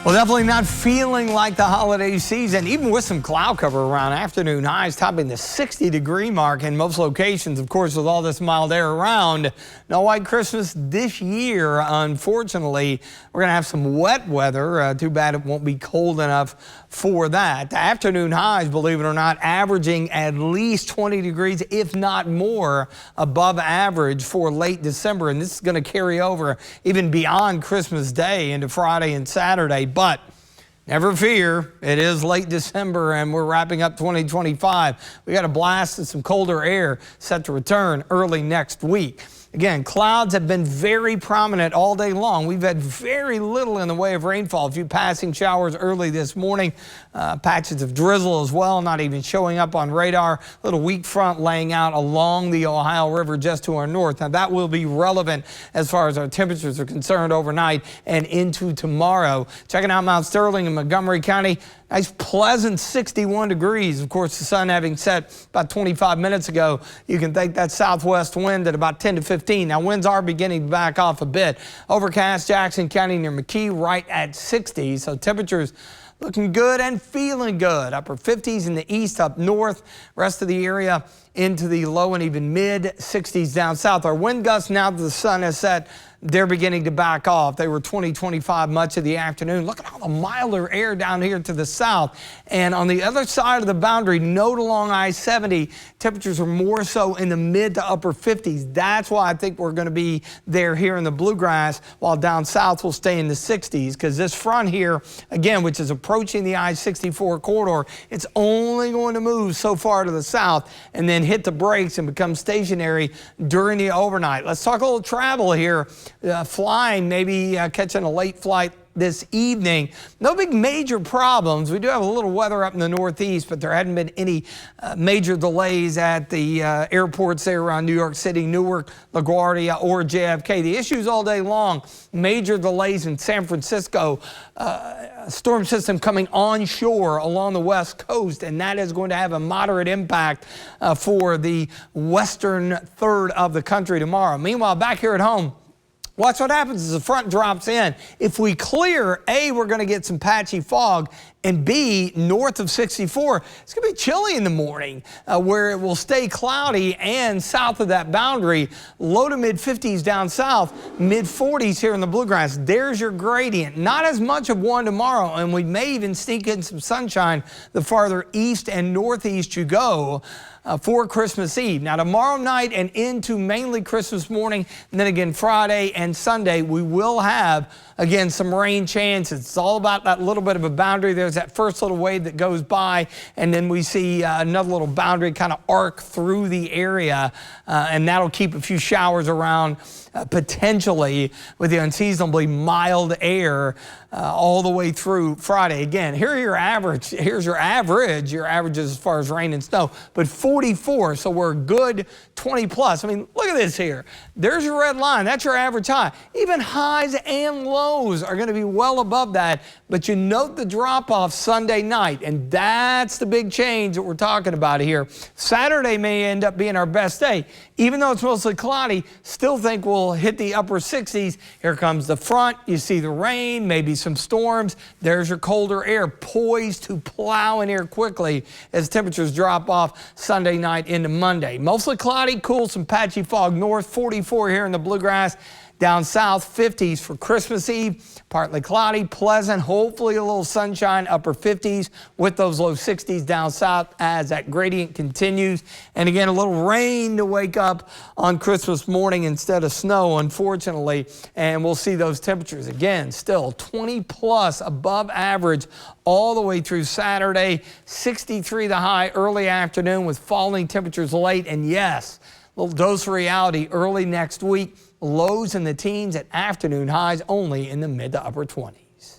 Well, definitely not feeling like the holiday season, even with some cloud cover around. Afternoon highs topping the 60-degree mark in most locations, of course, with all this mild air around. No white Christmas this year, unfortunately. We're going to have some wet weather. Too bad it won't be cold enough for that. The afternoon highs, believe it or not, averaging at least 20 degrees, if not more, above average for late December. And this is going to carry over even beyond Christmas Day into Friday and Saturday. But never fear, it is late December and we're wrapping up 2025. We got a blast of some colder air set to return early next week. Again, clouds have been very prominent all day long. We've had very little in the way of rainfall. A few passing showers early this morning. Patches of drizzle as well, not even showing up on radar. A little weak front laying out along the Ohio River just to our north. Now that will be relevant as far as our temperatures are concerned overnight and into tomorrow. Checking out Mount Sterling in Montgomery County. Nice pleasant 61 degrees. Of course, the sun having set about 25 minutes ago. You can thank that southwest wind at about 10 to 15. Now winds are beginning to back off a bit. Overcast Jackson County near McKee right at 60. So temperatures looking good and feeling good. Upper 50s in the east, up north. Rest of the area into the low and even mid 60s down south. Our wind gusts, now that the sun has set, they're beginning to back off. They were 20-25 much of the afternoon. Look at all the milder air down here to the south. And on the other side of the boundary, note along I-70, temperatures are more so in the mid to upper 50s. That's why I think we're going to be there here in the bluegrass, while down south we'll stay in the 60s, because this front here, again, which is approaching the I-64 corridor, it's only going to move so far to the south and then hit the brakes and become stationary during the overnight. Let's talk a little travel here. Flying, maybe catching a late flight this evening. No big major problems. We do have a little weather up in the northeast, but there hadn't been any major delays at the airports there around New York City, Newark, LaGuardia, or JFK. The issues all day long, major delays in San Francisco, storm system coming onshore along the west coast, and that is going to have a moderate impact for the western third of the country tomorrow. Meanwhile, back here at home, watch what happens as the front drops in. If we clear, A, we're going to get some patchy fog, and B, north of 64, it's going to be chilly in the morning, where it will stay cloudy, and south of that boundary, low to mid 50s down south, mid 40s here in the bluegrass. There's your gradient. Not as much of one tomorrow, and we may even sneak in some sunshine the farther east and northeast you go. For Christmas Eve. Now tomorrow night and into mainly Christmas morning, and then again Friday and Sunday, we will have again some rain chances. It's all about that little bit of a boundary. There's that first little wave that goes by, and then we see another little boundary kind of arc through the area, and that'll keep a few showers around potentially with the unseasonably mild air all the way through Friday. Again, here's your average. Your averages as far as rain and snow, but 44, so we're a good 20 plus. I mean, look at this here. There's your red line. That's your average high. Even highs and lows are going to be well above that, but you note the drop-off Sunday night, and that's the big change that we're talking about here. Saturday may end up being our best day. Even though it's mostly cloudy, still think we'll hit the upper 60s. Here comes the front. You see the rain, maybe some storms. There's your colder air poised to plow in here quickly as temperatures drop off Sunday night into Monday. Mostly cloudy, cool, some patchy fog north, 44 here in the bluegrass. Down south, 50s for Christmas Eve. Partly cloudy, pleasant, hopefully a little sunshine, upper 50s with those low 60s down south as that gradient continues. And again, a little rain to wake up on Christmas morning instead of snow, unfortunately. And we'll see those temperatures again, still 20 plus above average all the way through Saturday. 63 the high early afternoon with falling temperatures late. And yes, a little dose of reality early next week. Lows in the teens at afternoon, highs only in the mid to upper 20s.